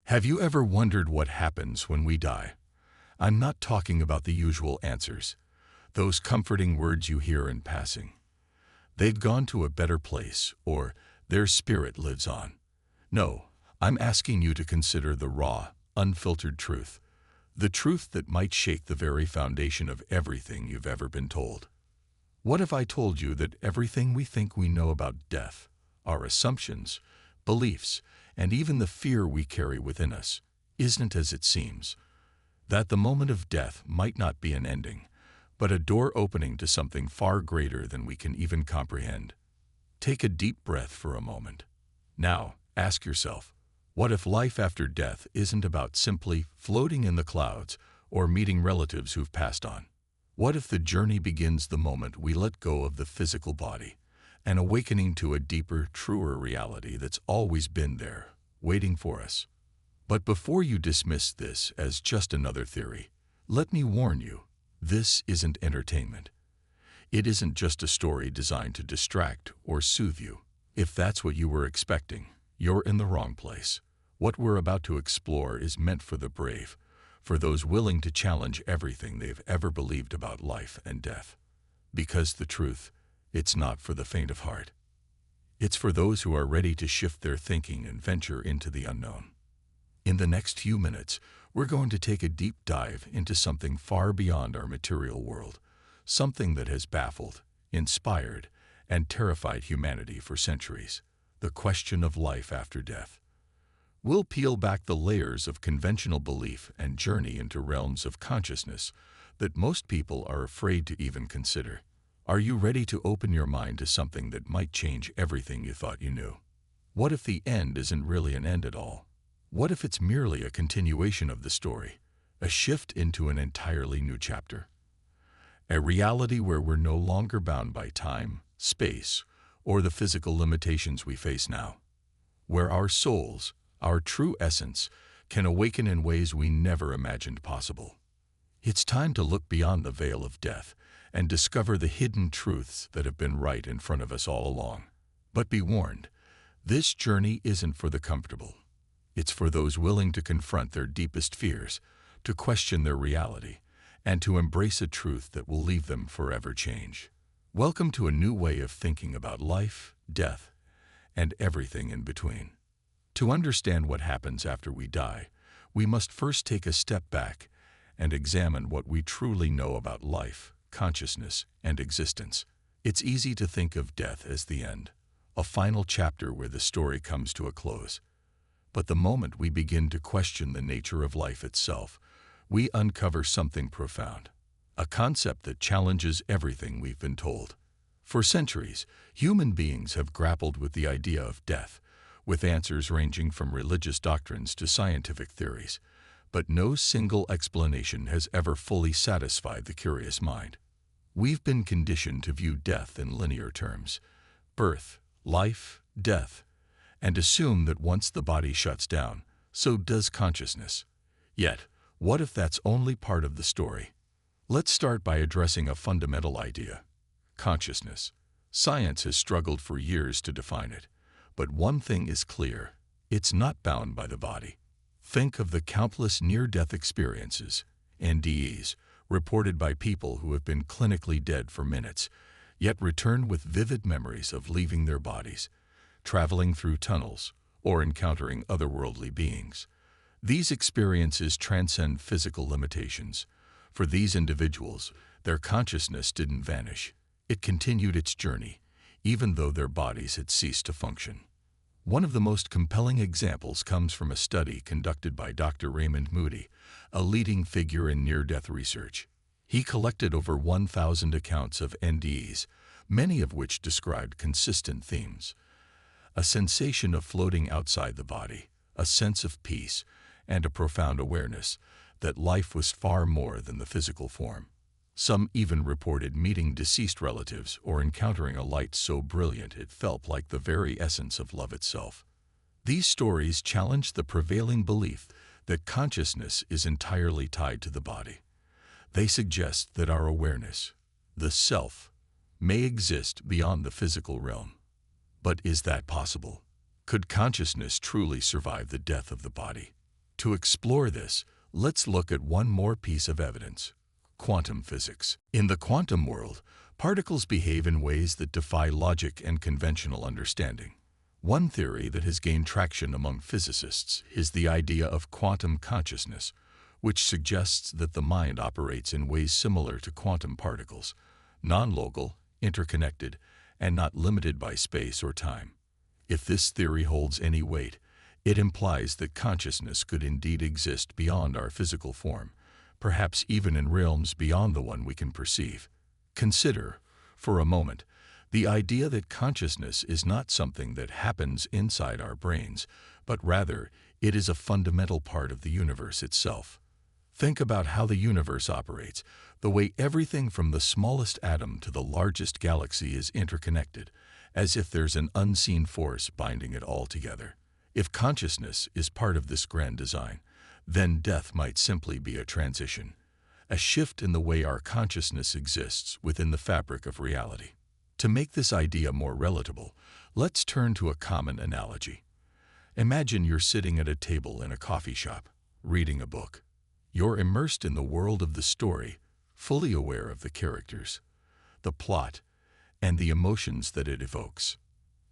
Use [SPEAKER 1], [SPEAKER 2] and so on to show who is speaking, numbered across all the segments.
[SPEAKER 1] Have you ever wondered what happens when we die? I'm not talking about the usual answers, those comforting words you hear in passing. They've gone to a better place, or their spirit lives on. No, I'm asking you to consider the raw, unfiltered truth, the truth that might shake the very foundation of everything you've ever been told. What if I told you that everything we think we know about death, our assumptions, beliefs, and even the fear we carry within us, isn't as it seems? That the moment of death might not be an ending, but a door opening to something far greater than we can even comprehend. Take a deep breath for a moment. Now, ask yourself, what if life after death isn't about simply floating in the clouds or meeting relatives who've passed on? What if the journey begins the moment we let go of the physical body, an awakening to a deeper, truer reality that's always been there, waiting for us? But before you dismiss this as just another theory, let me warn you, this isn't entertainment. It isn't just a story designed to distract or soothe you. If that's what you were expecting, you're in the wrong place. What we're about to explore is meant for the brave, for those willing to challenge everything they've ever believed about life and death. Because the truth, it's not for the faint of heart. It's for those who are ready to shift their thinking and venture into the unknown. In the next few minutes, we're going to take a deep dive into something far beyond our material world, something that has baffled, inspired, and terrified humanity for centuries: the question of life after death. We'll peel back the layers of conventional belief and journey into realms of consciousness that most people are afraid to even consider. Are you ready to open your mind to something that might change everything you thought you knew? What if the end isn't really an end at all? What if it's merely a continuation of the story, a shift into an entirely new chapter? A reality where we're no longer bound by time, space, or the physical limitations we face now. Where our souls, our true essence, can awaken in ways we never imagined possible. It's time to look beyond the veil of death and discover the hidden truths that have been right in front of us all along. But be warned, this journey isn't for the comfortable. It's for those willing to confront their deepest fears, to question their reality, and to embrace a truth that will leave them forever changed. Welcome to a new way of thinking about life, death, and everything in between. To understand what happens after we die, we must first take a step back and examine what we truly know about life, consciousness, and existence. It's easy to think of death as the end, a final chapter where the story comes to a close. But the moment we begin to question the nature of life itself, we uncover something profound, a concept that challenges everything we've been told. For centuries, human beings have grappled with the idea of death, with answers ranging from religious doctrines to scientific theories, but no single explanation has ever fully satisfied the curious mind. We've been conditioned to view death in linear terms: birth, life, death, and assume that once the body shuts down, so does consciousness. Yet, what if that's only part of the story? Let's start by addressing a fundamental idea: consciousness. Science has struggled for years to define it. But one thing is clear: it's not bound by the body. Think of the countless near-death experiences, NDEs, reported by people who have been clinically dead for minutes, yet return with vivid memories of leaving their bodies, traveling through tunnels, or encountering otherworldly beings. These experiences transcend physical limitations. For these individuals, their consciousness didn't vanish. It continued its journey, even though their bodies had ceased to function. One of the most compelling examples comes from a study conducted by Dr. Raymond Moody, a leading figure in near-death research. He collected over 1,000 accounts of NDEs, many of which described consistent themes: a sensation of floating outside the body, a sense of peace, and a profound awareness that life was far more than the physical form. Some even reported meeting deceased relatives or encountering a light so brilliant it felt like the very essence of love itself. These stories challenge the prevailing belief that consciousness is entirely tied to the body. They suggest that our awareness, the self, may exist beyond the physical realm. But is that possible? Could consciousness truly survive the death of the body? To explore this, let's look at one more piece of evidence: quantum physics. In the quantum world, particles behave in ways that defy logic and conventional understanding. One theory that has gained traction among physicists is the idea of quantum consciousness, which suggests that the mind operates in ways similar to quantum particles, non-local, interconnected, and not limited by space or time. If this theory holds any weight, it implies that consciousness could indeed exist beyond our physical form, perhaps even in realms beyond the one we can perceive. Consider, for a moment, the idea that consciousness is not something that happens inside our brains, but rather it is a fundamental part of the universe itself. Think about how the universe operates, the way everything from the smallest atom to the largest galaxy is interconnected, as if there's an unseen force binding it all together. If consciousness is part of this grand design, then death might simply be a transition, a shift in the way our consciousness exists within the fabric of reality. To make this idea more relatable, let's turn to a common analogy. Imagine you're sitting at a table in a coffee shop, reading a book. You're immersed in the world of the story, fully aware of the characters, the plot, and the emotions that it evokes.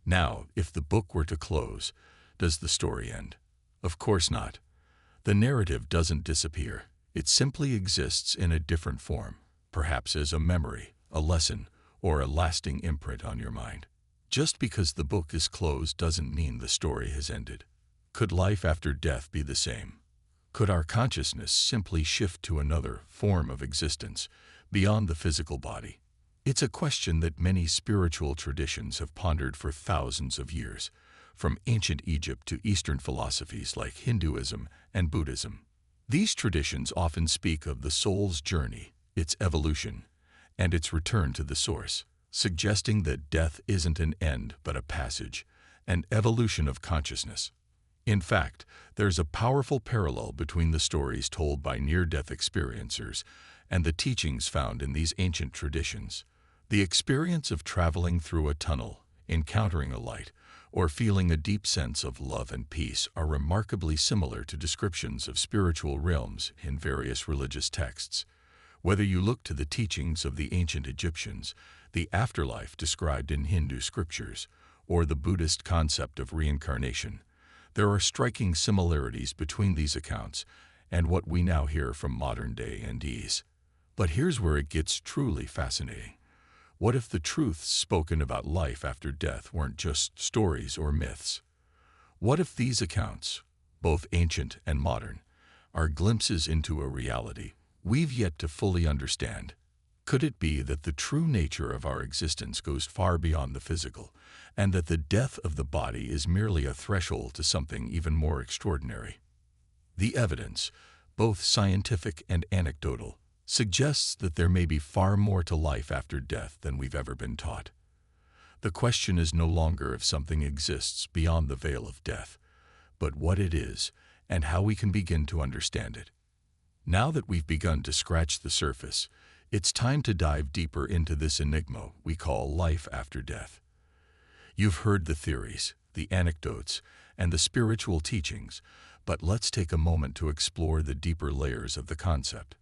[SPEAKER 1] Now, if the book were to close, does the story end? Of course not. The narrative doesn't disappear. It simply exists in a different form, perhaps as a memory, a lesson, or a lasting imprint on your mind. Just because the book is closed doesn't mean the story has ended. Could life after death be the same? Could our consciousness simply shift to another form of existence beyond the physical body? It's a question that many spiritual traditions have pondered for thousands of years, from ancient Egypt to Eastern philosophies like Hinduism and Buddhism. These traditions often speak of the soul's journey, its evolution, and its return to the source, suggesting that death isn't an end but a passage, an evolution of consciousness. In fact, there's a powerful parallel between the stories told by near-death experiencers and the teachings found in these ancient traditions. The experience of traveling through a tunnel, encountering a light, or feeling a deep sense of love and peace are remarkably similar to descriptions of spiritual realms in various religious texts. Whether you look to the teachings of the ancient Egyptians, the afterlife described in Hindu scriptures, or the Buddhist concept of reincarnation, there are striking similarities between these accounts and what we now hear from modern-day NDEs. But here's where it gets truly fascinating. What if the truths spoken about life after death weren't just stories or myths? What if these accounts, both ancient and modern, are glimpses into a reality we've yet to fully understand? Could it be that the true nature of our existence goes far beyond the physical, and that the death of the body is merely a threshold to something even more extraordinary? The evidence, both scientific and anecdotal, suggests that there may be far more to life after death than we've ever been taught. The question is no longer if something exists beyond the veil of death, but what it is and how we can begin to understand it. Now that we've begun to scratch the surface, it's time to dive deeper into this enigma we call life after death. You've heard the theories, the anecdotes, and the spiritual teachings, but let's take a moment to explore the deeper layers of the concept.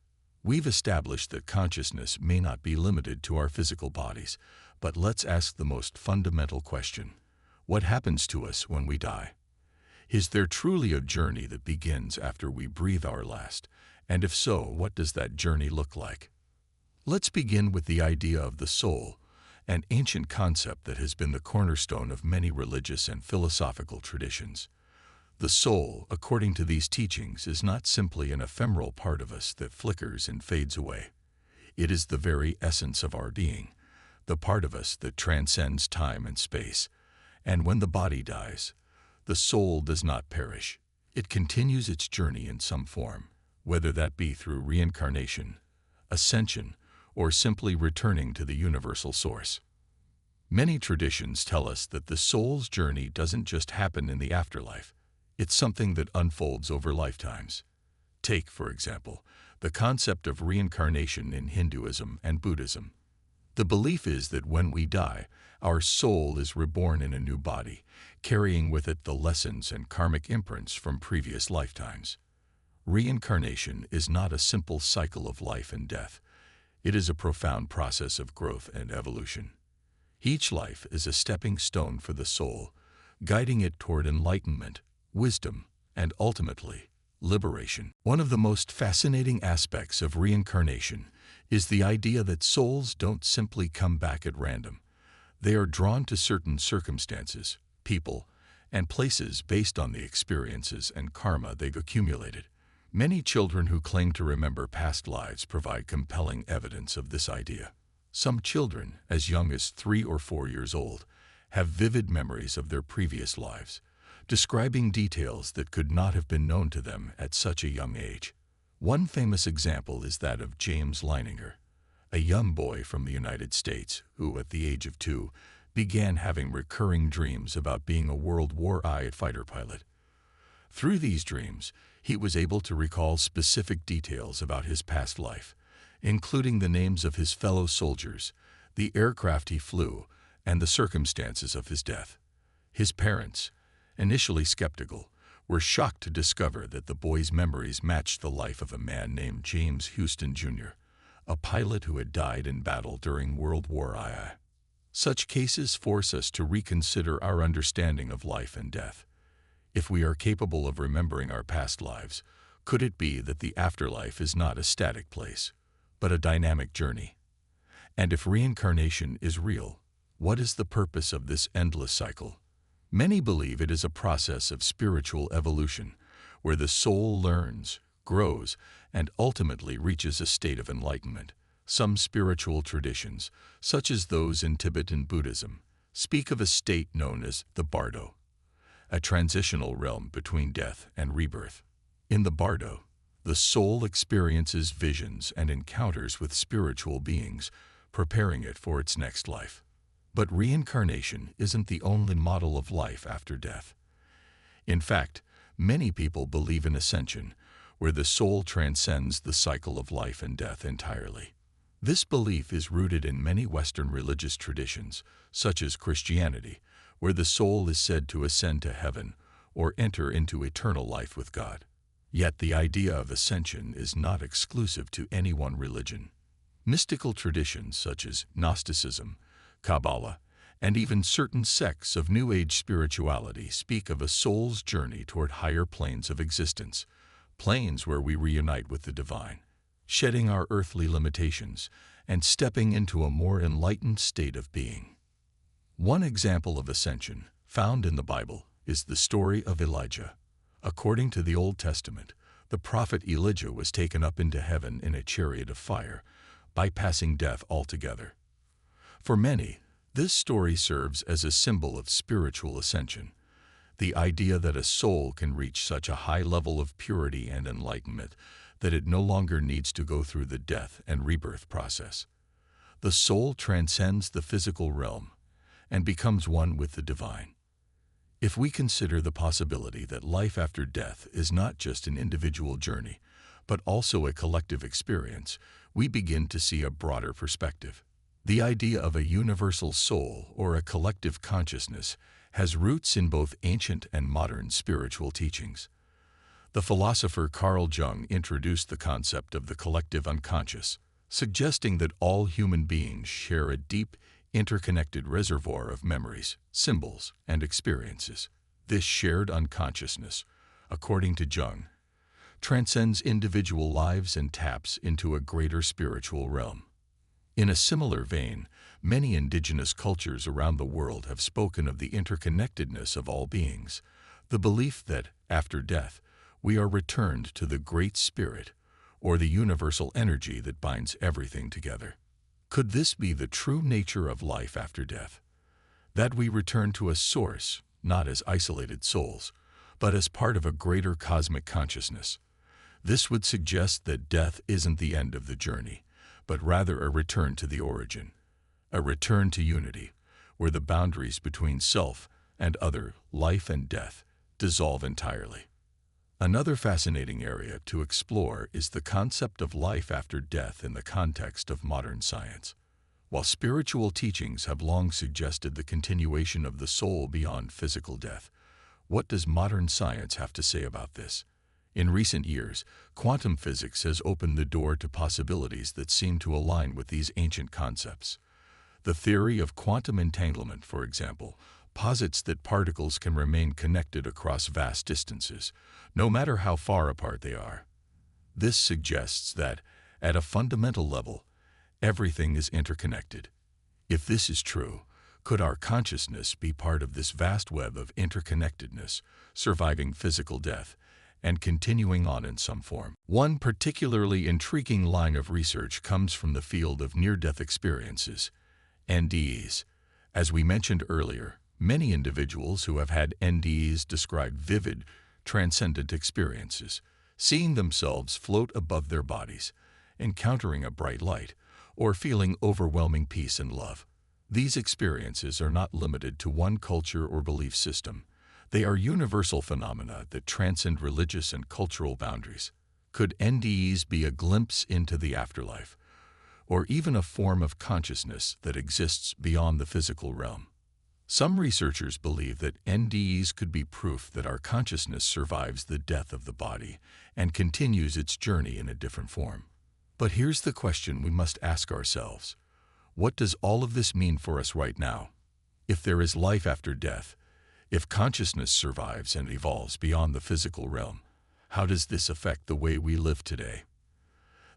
[SPEAKER 1] We've established that consciousness may not be limited to our physical bodies, but let's ask the most fundamental question: what happens to us when we die? Is there truly a journey that begins after we breathe our last? And if so, what does that journey look like? Let's begin with the idea of the soul, an ancient concept that has been the cornerstone of many religious and philosophical traditions. The soul, according to these teachings, is not simply an ephemeral part of us that flickers and fades away. It is the very essence of our being, the part of us that transcends time and space. And when the body dies, the soul does not perish. It continues its journey in some form, whether that be through reincarnation, ascension, or simply returning to the universal source. Many traditions tell us that the soul's journey doesn't just happen in the afterlife. It's something that unfolds over lifetimes. Take, for example, the concept of reincarnation in Hinduism and Buddhism. The belief is that when we die, our soul is reborn in a new body, carrying with it the lessons and karmic imprints from previous lifetimes. Reincarnation is not a simple cycle of life and death. It is a profound process of growth and evolution. Each life is a stepping stone for the soul, guiding it toward enlightenment, wisdom, and ultimately, liberation. One of the most fascinating aspects of reincarnation is the idea that souls don't simply come back at random. They are drawn to certain circumstances, people, and places based on the experiences and karma they've accumulated. Many children who claim to remember past lives provide compelling evidence of this idea. Some children, as young as 3 or 4 years old, have vivid memories of their previous lives, describing details that could not have been known to them at such a young age. One famous example is that of James Leininger, a young boy from the United States who, at the age of 2, began having recurring dreams about being a World War I fighter pilot. Through these dreams, he was able to recall specific details about his past life, including the names of his fellow soldiers, the aircraft he flew, and the circumstances of his death. His parents, initially skeptical, were shocked to discover that the boy's memories matched the life of a man named James Houston, Jr., a pilot who had died in battle during World War I. Such cases force us to reconsider our understanding of life and death. If we are capable of remembering our past lives, could it be that the afterlife is not a static place, but a dynamic journey? And if reincarnation is real, what is the purpose of this endless cycle? Many believe it is a process of spiritual evolution, where the soul learns, grows, and ultimately reaches a state of enlightenment. Some spiritual traditions, such as those in Tibetan Buddhism, speak of a state known as the bardo, a transitional realm between death and rebirth. In the bardo, the soul experiences visions and encounters with spiritual beings, preparing it for its next life. But reincarnation isn't the only model of life after death. In fact, many people believe in ascension, where the soul transcends the cycle of life and death entirely. This belief is rooted in many Western religious traditions, such as Christianity, where the soul is said to ascend to heaven or enter into eternal life with God. Yet the idea of ascension is not exclusive to any one religion. Mystical traditions such as Gnosticism, Kabbalah, and even certain sects of New Age spirituality speak of a soul's journey toward higher planes of existence, planes where we reunite with the divine, shedding our earthly limitations and stepping into a more enlightened state of being. One example of ascension, found in the Bible, is the story of Elijah. According to the Old Testament, the prophet Elijah was taken up into heaven in a chariot of fire, bypassing death altogether. For many, this story serves as a symbol of spiritual ascension, the idea that a soul can reach such a high level of purity and enlightenment that it no longer needs to go through the death and rebirth process. The soul transcends the physical realm and becomes one with the divine. If we consider the possibility that life after death is not just an individual journey, but also a collective experience, we begin to see a broader perspective. The idea of a universal soul or a collective consciousness has roots in both ancient and modern spiritual teachings. The philosopher Carl Jung introduced the concept of the collective unconscious, suggesting that all human beings share a deep, interconnected reservoir of memories, symbols, and experiences. This shared unconsciousness, according to Jung, transcends individual lives and taps into a greater spiritual realm. In a similar vein, many indigenous cultures around the world have spoken of the interconnectedness of all beings, the belief that, after death, we are returned to the Great Spirit, or the universal energy that binds everything together. Could this be the true nature of life after death? That we return to a source, not as isolated souls, but as part of a greater cosmic consciousness. This would suggest that death isn't the end of the journey, but rather a return to the origin, a return to unity, where the boundaries between self and other, life and death, dissolve entirely. Another fascinating area to explore is the concept of life after death in the context of modern science. While spiritual teachings have long suggested the continuation of the soul beyond physical death, what does modern science have to say about this? In recent years, quantum physics has opened the door to possibilities that seem to align with these ancient concepts. The theory of quantum entanglement, for example, posits that particles can remain connected across vast distances, no matter how far apart they are. This suggests that, at a fundamental level, everything is interconnected. If this is true, could our consciousness be part of this vast web of interconnectedness, surviving physical death, and continuing on in some form? One particularly intriguing line of research comes from the field of near-death experiences, NDEs. As we mentioned earlier, many individuals who have had NDEs describe vivid, transcendent experiences, seeing themselves float above their bodies, encountering a bright light, or feeling overwhelming peace and love. These experiences are not limited to one culture or belief system. They are universal phenomena that transcend religious and cultural boundaries. Could NDEs be a glimpse into the afterlife, or even a form of consciousness that exists beyond the physical realm? Some researchers believe that NDEs could be proof that our consciousness survives the death of the body and continues its journey in a different form. But here's the question we must ask ourselves. What does all of this mean for us right now? If there is life after death, if consciousness survives and evolves beyond the physical realm, how does this affect the way we live today?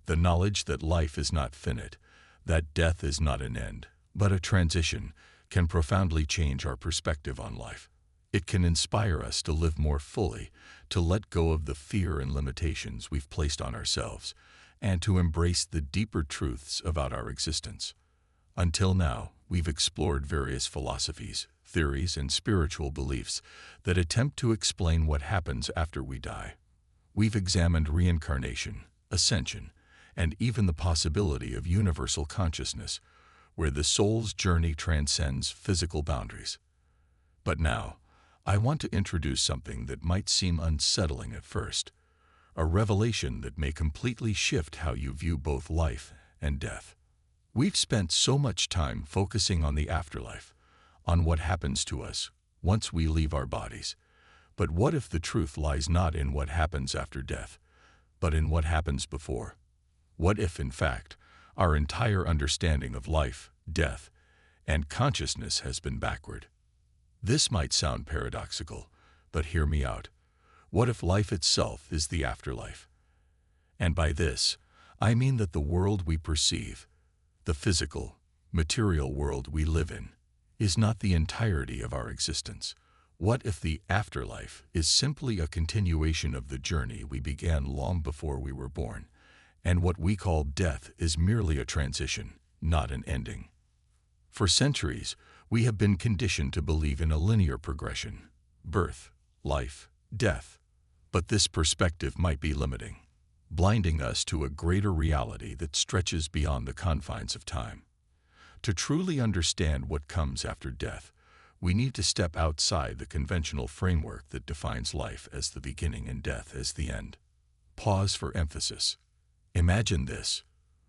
[SPEAKER 1] The knowledge that life is not finite, that death is not an end, but a transition, can profoundly change our perspective on life. It can inspire us to live more fully, to let go of the fear and limitations we've placed on ourselves, and to embrace the deeper truths about our existence. Until now, we've explored various philosophies, theories, and spiritual beliefs that attempt to explain what happens after we die. We've examined reincarnation, ascension, and even the possibility of universal consciousness, where the soul's journey transcends physical boundaries. But now, I want to introduce something that might seem unsettling at first, a revelation that may completely shift how you view both life and death. We've spent so much time focusing on the afterlife, on what happens to us once we leave our bodies. But what if the truth lies not in what happens after death, but in what happens before? What if, in fact, our entire understanding of life, death, and consciousness has been backward? This might sound paradoxical, but hear me out. What if life itself is the afterlife? And by this, I mean that the world we perceive, the physical, material world we live in, is not the entirety of our existence. What if the afterlife is simply a continuation of the journey we began long before we were born, and what we call death is merely a transition, not an ending? For centuries, we have been conditioned to believe in a linear progression: birth, life, death. But this perspective might be limiting, blinding us to a greater reality that stretches beyond the confines of time. To truly understand what comes after death, we need to step outside the conventional framework that defines life as the beginning and death as the end. Pause for emphasis. Imagine this.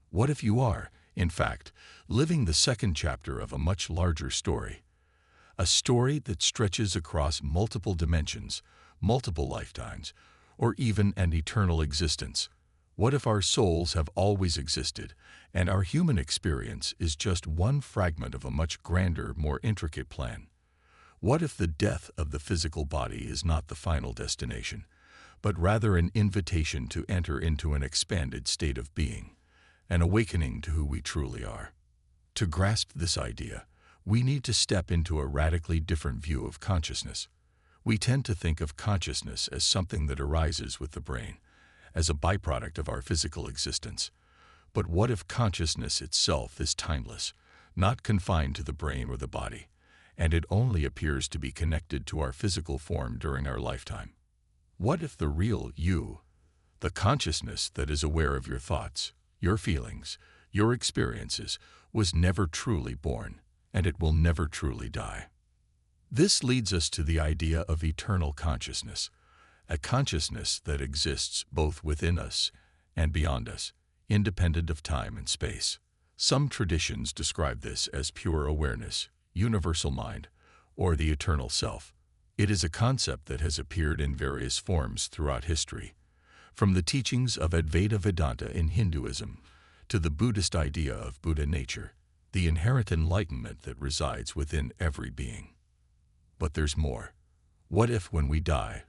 [SPEAKER 1] What if you are, in fact, living the second chapter of a much larger story? A story that stretches across multiple dimensions, multiple lifetimes, or even an eternal existence. What if our souls have always existed, and our human experience is just one fragment of a much grander, more intricate plan? What if the death of the physical body is not the final destination, but rather an invitation to enter into an expanded state of being, an awakening to who we truly are? To grasp this idea, we need to step into a radically different view of consciousness. We tend to think of consciousness as something that arises with the brain, as a byproduct of our physical existence. But what if consciousness itself is timeless, not confined to the brain or the body, and it only appears to be connected to our physical form during our lifetime? What if the real you, the consciousness that is aware of your thoughts, your feelings, your experiences, was never truly born, and it will never truly die? This leads us to the idea of eternal consciousness, a consciousness that exists both within us and beyond us, independent of time and space. Some traditions describe this as pure awareness, universal mind, or the eternal self. It is a concept that has appeared in various forms throughout history, From the teachings of Advaita Vedanta in Hinduism to the Buddhist idea of Buddha nature, the inherent enlightenment that resides within every being. But there's more. What if, when we die,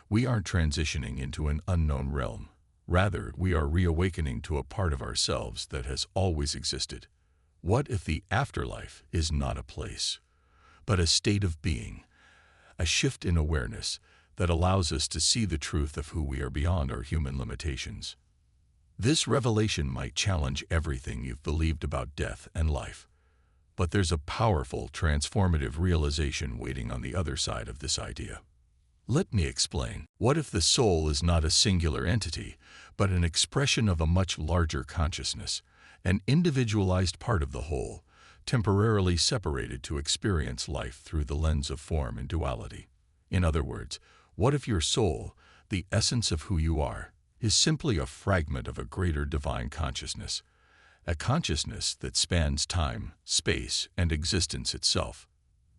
[SPEAKER 1] we aren't transitioning into an unknown realm? Rather, we are reawakening to a part of ourselves that has always existed. What if the afterlife is not a place, but a state of being, a shift in awareness that allows us to see the truth of who we are beyond our human limitations? This revelation might challenge everything you've believed about death and life, but there's a powerful, transformative realization waiting on the other side of this idea. Let me explain. What if the soul is not a singular entity, but an expression of a much larger consciousness, an individualized part of the whole, temporarily separated to experience life through the lens of form and duality? In other words, what if your soul, the essence of who you are, is simply a fragment of a greater divine consciousness, a consciousness that spans time, space, and existence itself?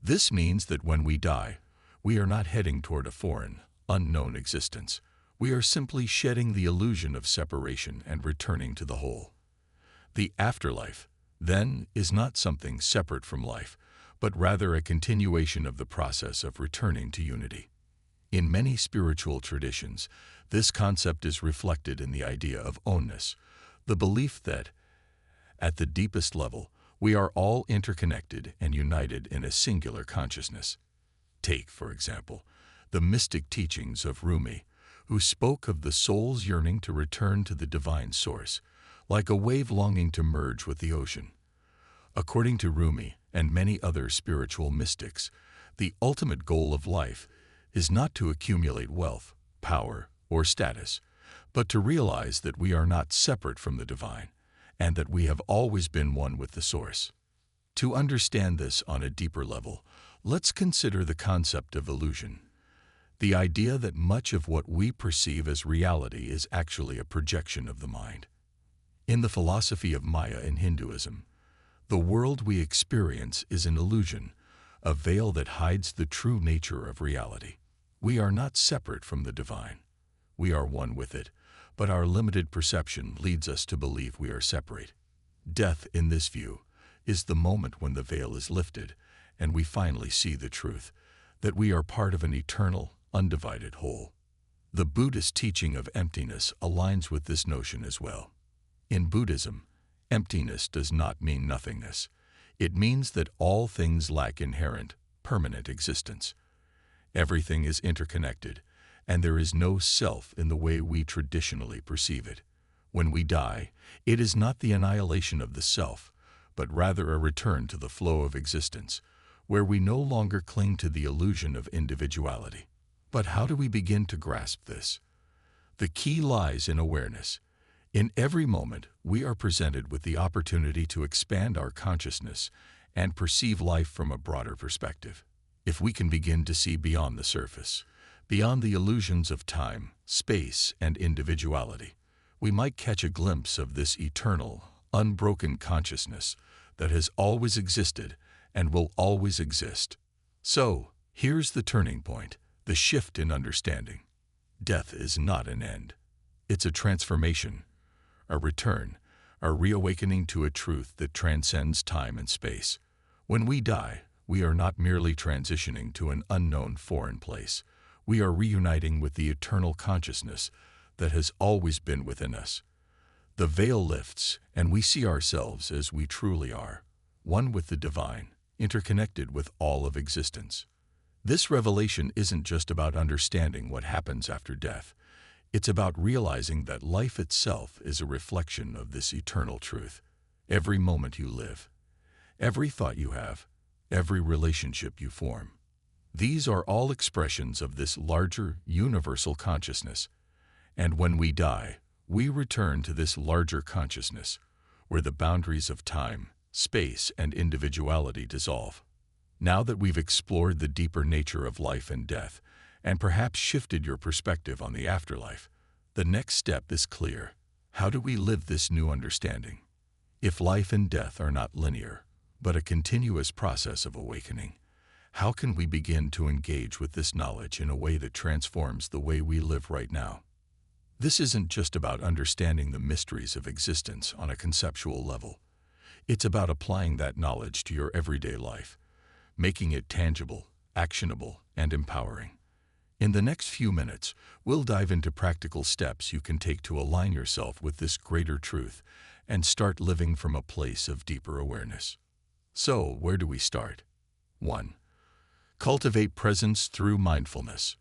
[SPEAKER 1] This means that when we die, we are not heading toward a foreign, unknown existence. We are simply shedding the illusion of separation and returning to the whole. The afterlife, then, is not something separate from life, but rather a continuation of the process of returning to unity. In many spiritual traditions, this concept is reflected in the idea of onness, the belief that, at the deepest level, we are all interconnected and united in a singular consciousness. Take, for example, the mystic teachings of Rumi, who spoke of the soul's yearning to return to the divine source, like a wave longing to merge with the ocean. According to Rumi and many other spiritual mystics, the ultimate goal of life is not to accumulate wealth, power, or status, but to realize that we are not separate from the divine, and that we have always been one with the source. To understand this on a deeper level, let's consider the concept of illusion, the idea that much of what we perceive as reality is actually a projection of the mind. In the philosophy of Maya in Hinduism, the world we experience is an illusion, a veil that hides the true nature of reality. We are not separate from the divine. We are one with it, but our limited perception leads us to believe we are separate. Death, in this view, is the moment when the veil is lifted and we finally see the truth, that we are part of an eternal, undivided whole. The Buddhist teaching of emptiness aligns with this notion as well. In Buddhism, emptiness does not mean nothingness. It means that all things lack inherent, permanent existence. Everything is interconnected, and there is no self in the way we traditionally perceive it. When we die, it is not the annihilation of the self, but rather a return to the flow of existence, where we no longer cling to the illusion of individuality. But how do we begin to grasp this? The key lies in awareness. In every moment, we are presented with the opportunity to expand our consciousness and perceive life from a broader perspective. If we can begin to see beyond the surface, beyond the illusions of time, space, and individuality, we might catch a glimpse of this eternal, unbroken consciousness that has always existed and will always exist. So, here's the turning point, the shift in understanding. Death is not an end. It's a transformation, a return, a reawakening to a truth that transcends time and space. When we die, we are not merely transitioning to an unknown foreign place. We are reuniting with the eternal consciousness that has always been within us. The veil lifts, and we see ourselves as we truly are, one with the divine, interconnected with all of existence. This revelation isn't just about understanding what happens after death. It's about realizing that life itself is a reflection of this eternal truth. Every moment you live, every thought you have, every relationship you form. These are all expressions of this larger, universal consciousness. And when we die, we return to this larger consciousness, where the boundaries of time, space, and individuality dissolve. Now that we've explored the deeper nature of life and death, and perhaps shifted your perspective on the afterlife, the next step is clear. How do we live this new understanding? If life and death are not linear, but a continuous process of awakening, how can we begin to engage with this knowledge in a way that transforms the way we live right now? This isn't just about understanding the mysteries of existence on a conceptual level. It's about applying that knowledge to your everyday life, making it tangible, actionable, and empowering. In the next few minutes, we'll dive into practical steps you can take to align yourself with this greater truth and start living from a place of deeper awareness. So, where do we start? 1. Cultivate presence through mindfulness.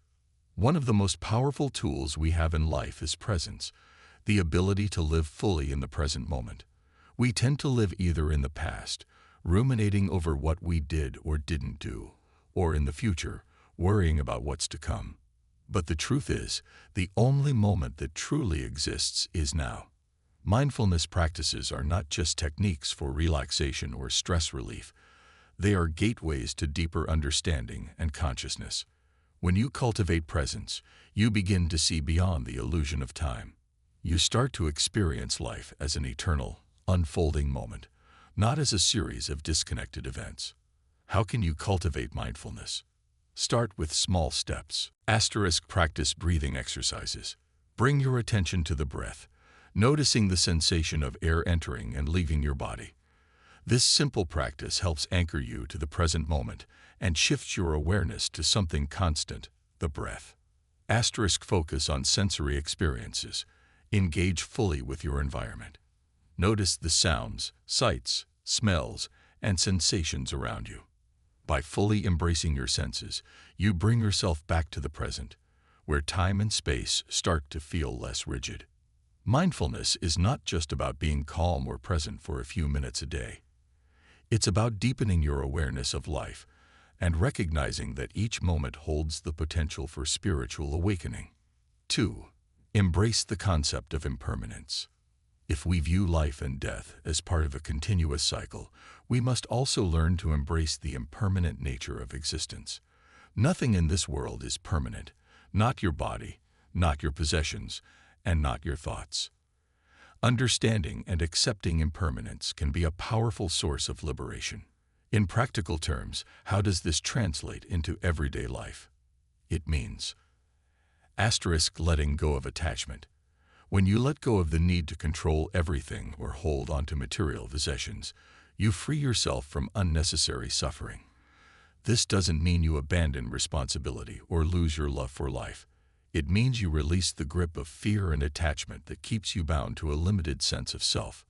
[SPEAKER 1] One of the most powerful tools we have in life is presence, the ability to live fully in the present moment. We tend to live either in the past, ruminating over what we did or didn't do, or in the future, worrying about what's to come. But the truth is, the only moment that truly exists is now. Mindfulness practices are not just techniques for relaxation or stress relief. They are gateways to deeper understanding and consciousness. When you cultivate presence, you begin to see beyond the illusion of time. You start to experience life as an eternal, unfolding moment, not as a series of disconnected events. How can you cultivate mindfulness? Start with small steps. Practice breathing exercises. Bring your attention to the breath, noticing the sensation of air entering and leaving your body. This simple practice helps anchor you to the present moment and shifts your awareness to something constant, the breath. Focus on sensory experiences. Engage fully with your environment. Notice the sounds, sights, smells, and sensations around you. By fully embracing your senses, you bring yourself back to the present, where time and space start to feel less rigid. Mindfulness is not just about being calm or present for a few minutes a day. It's about deepening your awareness of life and recognizing that each moment holds the potential for spiritual awakening. 2. Embrace the concept of impermanence. If we view life and death as part of a continuous cycle, we must also learn to embrace the impermanent nature of existence. Nothing in this world is permanent, not your body, not your possessions, and not your thoughts. Understanding and accepting impermanence can be a powerful source of liberation. In practical terms, how does this translate into everyday life? It means letting go of attachment. When you let go of the need to control everything or hold onto material possessions, you free yourself from unnecessary suffering. This doesn't mean you abandon responsibility or lose your love for life. It means you release the grip of fear and attachment that keeps you bound to a limited sense of self.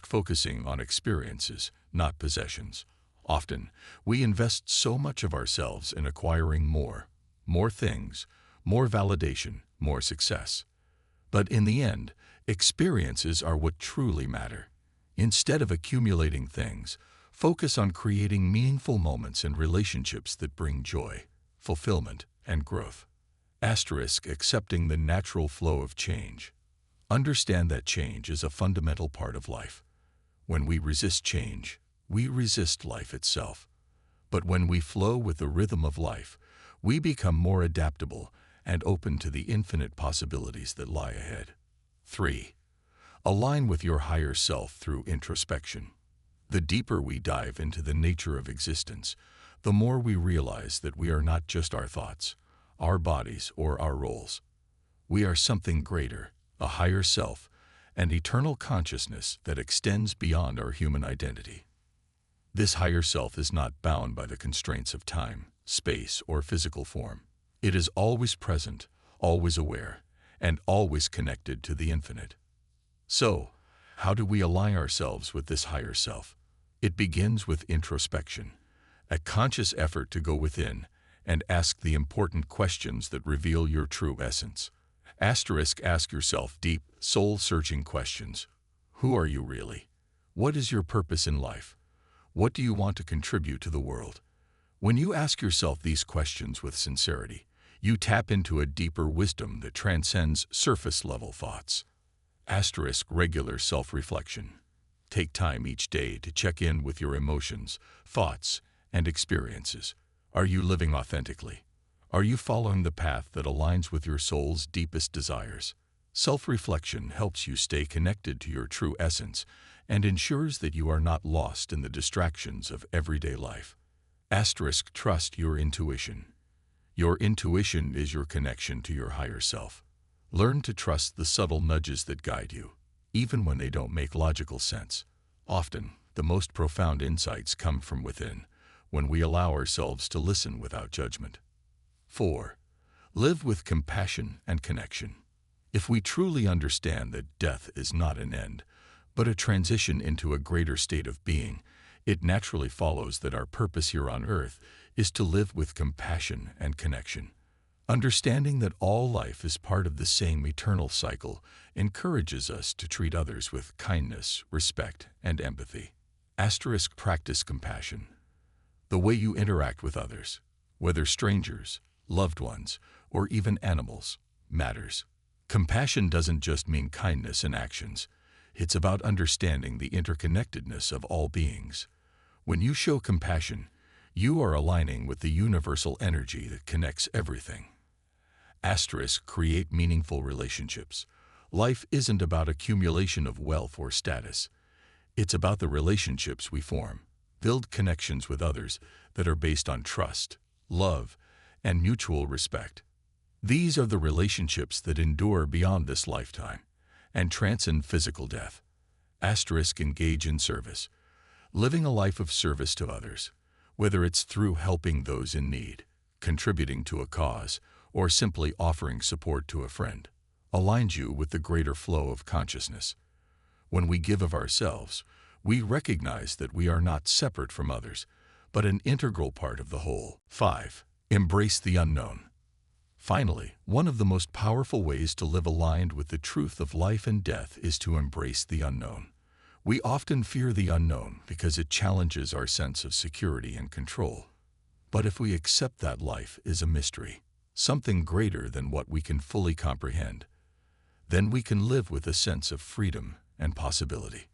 [SPEAKER 1] Focusing on experiences, not possessions. Often, we invest so much of ourselves in acquiring more things, more validation, more success. But in the end, experiences are what truly matter. Instead of accumulating things, focus on creating meaningful moments and relationships that bring joy, fulfillment, and growth. Accepting the natural flow of change. Understand that change is a fundamental part of life. When we resist change, we resist life itself. But when we flow with the rhythm of life, we become more adaptable and open to the infinite possibilities that lie ahead. 3. Align with your higher self through introspection. The deeper we dive into the nature of existence, the more we realize that we are not just our thoughts, our bodies, or our roles. We are something greater, a higher self, an eternal consciousness that extends beyond our human identity. This higher self is not bound by the constraints of time, space, or physical form. It is always present, always aware, and always connected to the infinite. So, how do we align ourselves with this higher self? It begins with introspection, a conscious effort to go within and ask the important questions that reveal your true essence. Ask yourself deep, soul-searching questions. Who are you really? What is your purpose in life? What do you want to contribute to the world? When you ask yourself these questions with sincerity, you tap into a deeper wisdom that transcends surface-level thoughts. Regular self-reflection. Take time each day to check in with your emotions, thoughts, and experiences. Are you living authentically? Are you following the path that aligns with your soul's deepest desires? Self-reflection helps you stay connected to your true essence and ensures that you are not lost in the distractions of everyday life. Trust your intuition. Your intuition is your connection to your higher self. Learn to trust the subtle nudges that guide you, even when they don't make logical sense. Often, the most profound insights come from within, when we allow ourselves to listen without judgment. 4. Live with compassion and connection. If we truly understand that death is not an end, but a transition into a greater state of being, it naturally follows that our purpose here on earth is to live with compassion and connection. Understanding that all life is part of the same eternal cycle encourages us to treat others with kindness, respect, and empathy. Practice compassion. The way you interact with others, whether strangers, loved ones, or even animals, matters. Compassion doesn't just mean kindness in actions. It's about understanding the interconnectedness of all beings. When you show compassion, you are aligning with the universal energy that connects everything. Create meaningful relationships. Life isn't about accumulation of wealth or status. It's about the relationships we form. Build connections with others that are based on trust, love, and mutual respect. These are the relationships that endure beyond this lifetime and transcend physical death. Engage in service. Living a life of service to others, whether it's through helping those in need, contributing to a cause, or simply offering support to a friend, aligns you with the greater flow of consciousness. When we give of ourselves, we recognize that we are not separate from others, but an integral part of the whole. 5. Embrace the unknown. Finally, one of the most powerful ways to live aligned with the truth of life and death is to embrace the unknown. We often fear the unknown because it challenges our sense of security and control. But if we accept that life is a mystery, something greater than what we can fully comprehend, then we can live with a sense of freedom and possibility.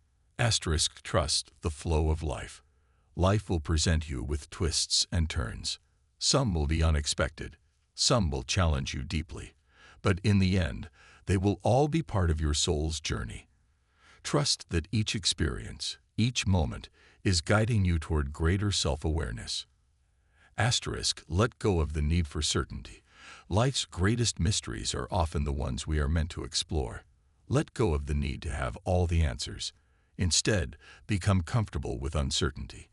[SPEAKER 1] Trust the flow of life. Life will present you with twists and turns. Some will be unexpected, some will challenge you deeply, but in the end, they will all be part of your soul's journey. Trust that each experience, each moment, is guiding you toward greater self-awareness. Let go of the need for certainty. Life's greatest mysteries are often the ones we are meant to explore. Let go of the need to have all the answers. Instead, become comfortable with uncertainty.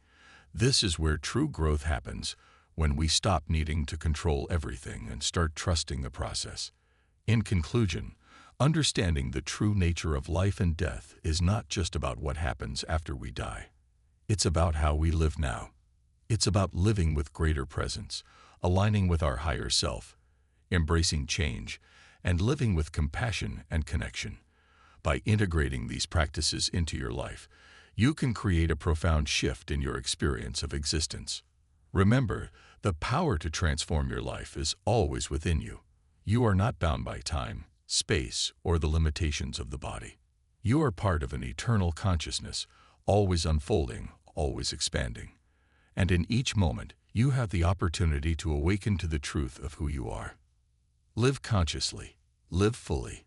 [SPEAKER 1] This is where true growth happens, when we stop needing to control everything and start trusting the process. In conclusion, understanding the true nature of life and death is not just about what happens after we die. It's about how we live now. It's about living with greater presence, aligning with our higher self, embracing change, and living with compassion and connection. By integrating these practices into your life, you can create a profound shift in your experience of existence. Remember, the power to transform your life is always within you. You are not bound by time, space, or the limitations of the body. You are part of an eternal consciousness, always unfolding, always expanding. And in each moment, you have the opportunity to awaken to the truth of who you are. Live consciously, live fully,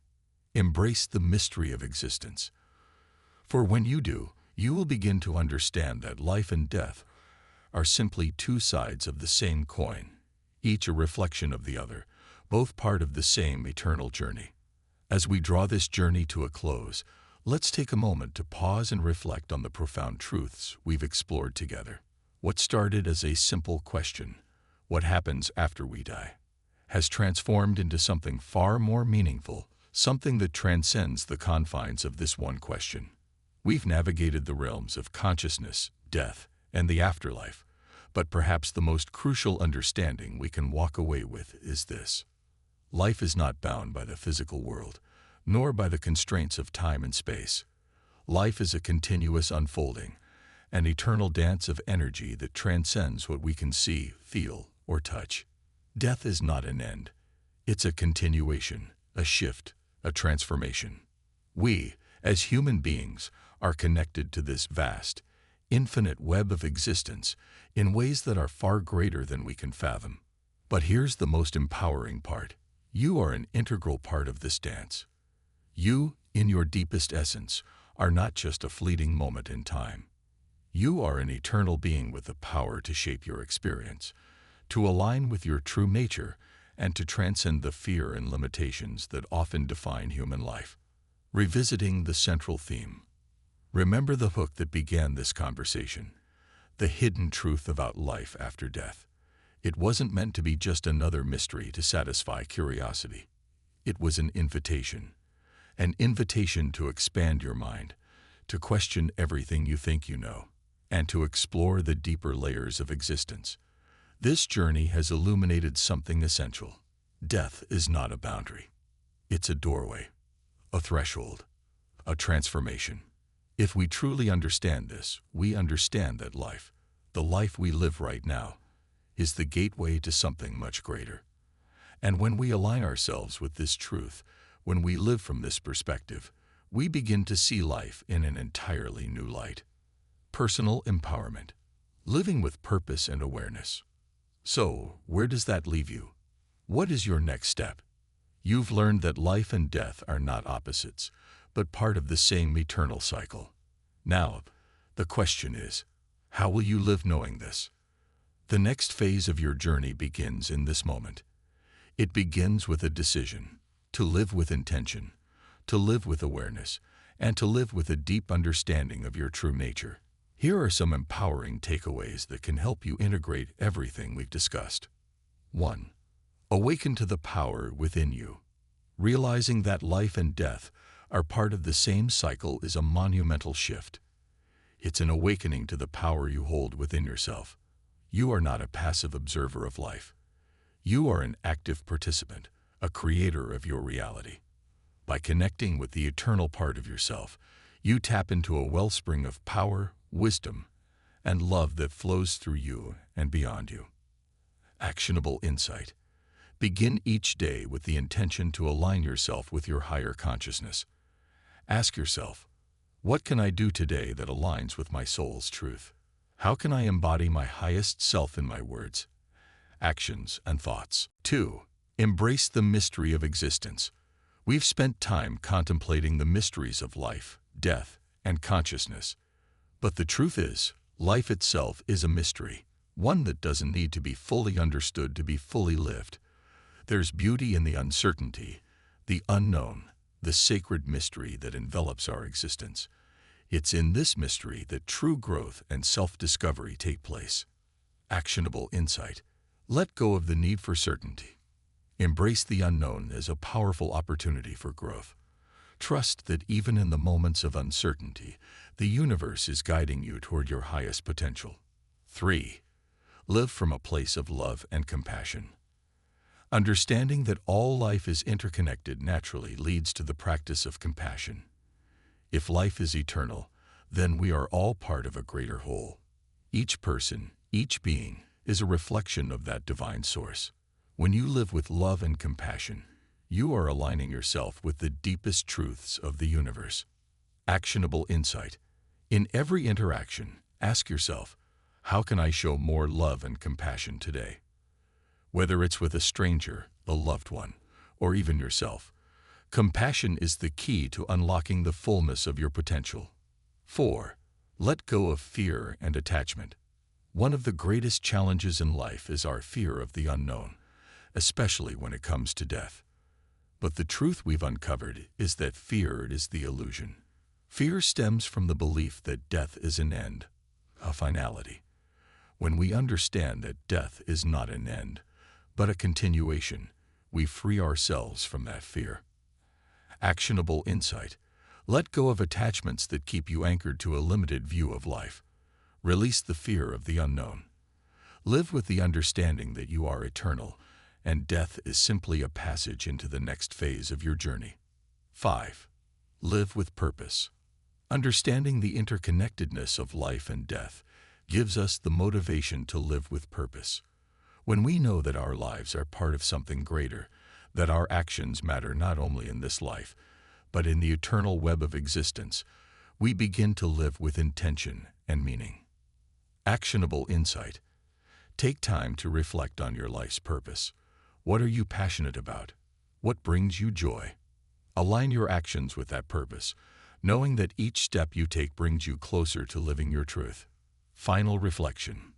[SPEAKER 1] embrace the mystery of existence. For when you do, you will begin to understand that life and death are simply two sides of the same coin, each a reflection of the other, both part of the same eternal journey. As we draw this journey to a close, let's take a moment to pause and reflect on the profound truths we've explored together. What started as a simple question, what happens after we die, has transformed into something far more meaningful, something that transcends the confines of this one question. We've navigated the realms of consciousness, death, and the afterlife, but perhaps the most crucial understanding we can walk away with is this. Life is not bound by the physical world, nor by the constraints of time and space. Life is a continuous unfolding, an eternal dance of energy that transcends what we can see, feel, or touch. Death is not an end. It's a continuation, a shift, a transformation. We, as human beings, are connected to this vast, infinite web of existence in ways that are far greater than we can fathom. But here's the most empowering part. You are an integral part of this dance. You, in your deepest essence, are not just a fleeting moment in time. You are an eternal being with the power to shape your experience, to align with your true nature, and to transcend the fear and limitations that often define human life. Revisiting the central theme. Remember the hook that began this conversation, the hidden truth about life after death. It wasn't meant to be just another mystery to satisfy curiosity. It was an invitation to expand your mind, to question everything you think you know, and to explore the deeper layers of existence. This journey has illuminated something essential. Death is not a boundary. It's a doorway, a threshold, a transformation. If we truly understand this, we understand that life, the life we live right now, is the gateway to something much greater. And when we align ourselves with this truth, when we live from this perspective, we begin to see life in an entirely new light. Personal empowerment. Living with purpose and awareness. So, where does that leave you? What is your next step? You've learned that life and death are not opposites, but part of the same eternal cycle. Now, the question is, how will you live knowing this? The next phase of your journey begins in this moment. It begins with a decision, to live with intention, to live with awareness, and to live with a deep understanding of your true nature. Here are some empowering takeaways that can help you integrate everything we've discussed. 1. Awaken to the power within you. Realizing that life and death are part of the same cycle is a monumental shift. It's an awakening to the power you hold within yourself. You are not a passive observer of life. You are an active participant, a creator of your reality. By connecting with the eternal part of yourself, you tap into a wellspring of power, wisdom, and love that flows through you and beyond you. Actionable insight. Begin each day with the intention to align yourself with your higher consciousness. Ask yourself, what can I do today that aligns with my soul's truth? How can I embody my highest self in my words, actions, and thoughts? 2. Embrace the mystery of existence. We've spent time contemplating the mysteries of life, death, and consciousness. But the truth is, life itself is a mystery, one that doesn't need to be fully understood to be fully lived. There's beauty in the uncertainty, the unknown, the sacred mystery that envelops our existence. It's in this mystery that true growth and self-discovery take place. Actionable insight. Let go of the need for certainty. Embrace the unknown as a powerful opportunity for growth. Trust that even in the moments of uncertainty, the universe is guiding you toward your highest potential. 3. Live from a place of love and compassion. Understanding that all life is interconnected naturally leads to the practice of compassion. If life is eternal, then we are all part of a greater whole. Each person, each being, is a reflection of that divine source. When you live with love and compassion, you are aligning yourself with the deepest truths of the universe. Actionable insight. In every interaction, ask yourself, how can I show more love and compassion today? Whether it's with a stranger, a loved one, or even yourself, compassion is the key to unlocking the fullness of your potential. 4. Let go of fear and attachment. One of the greatest challenges in life is our fear of the unknown, especially when it comes to death. But the truth we've uncovered is that fear is the illusion. Fear stems from the belief that death is an end, a finality. When we understand that death is not an end, but a continuation, we free ourselves from that fear. Actionable insight. Let go of attachments that keep you anchored to a limited view of life. Release the fear of the unknown. Live with the understanding that you are eternal, and death is simply a passage into the next phase of your journey. 5. Live with purpose. Understanding the interconnectedness of life and death gives us the motivation to live with purpose. When we know that our lives are part of something greater, that our actions matter not only in this life, but in the eternal web of existence, we begin to live with intention and meaning. Actionable insight. Take time to reflect on your life's purpose. What are you passionate about? What brings you joy? Align your actions with that purpose, knowing that each step you take brings you closer to living your truth. Final reflection.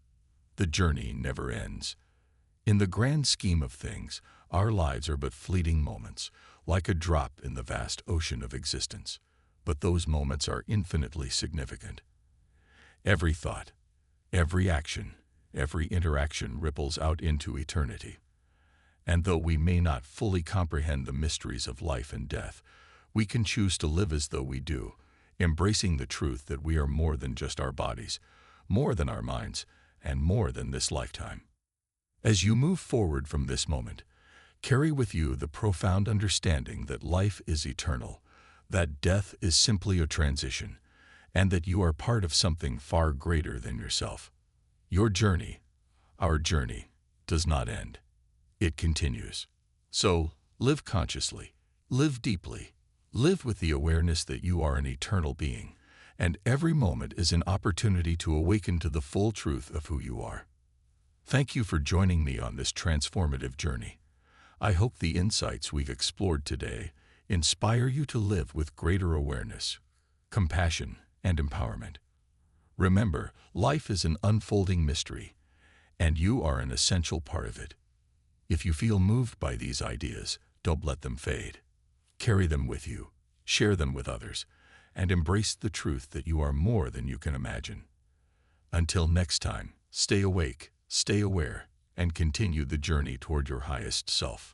[SPEAKER 1] The journey never ends. In the grand scheme of things, Our lives are but fleeting moments, like a drop in the vast ocean of existence. But those moments are infinitely significant. Every thought, every action, every interaction ripples out into eternity. And though we may not fully comprehend the mysteries of life and death, we can choose to live as though we do, embracing the truth that we are more than just our bodies, more than our minds, and more than this lifetime. As you move forward from this moment, carry with you the profound understanding that life is eternal, that death is simply a transition, and that you are part of something far greater than yourself. Your journey, our journey, does not end. It continues. So, live consciously, live deeply, live with the awareness that you are an eternal being, and every moment is an opportunity to awaken to the full truth of who you are. Thank you for joining me on this transformative journey. I hope the insights we've explored today inspire you to live with greater awareness, compassion, and empowerment. Remember, life is an unfolding mystery, and you are an essential part of it. If you feel moved by these ideas, don't let them fade. Carry them with you, share them with others, and embrace the truth that you are more than you can imagine. Until next time, stay awake, stay aware, and continue the journey toward your highest self.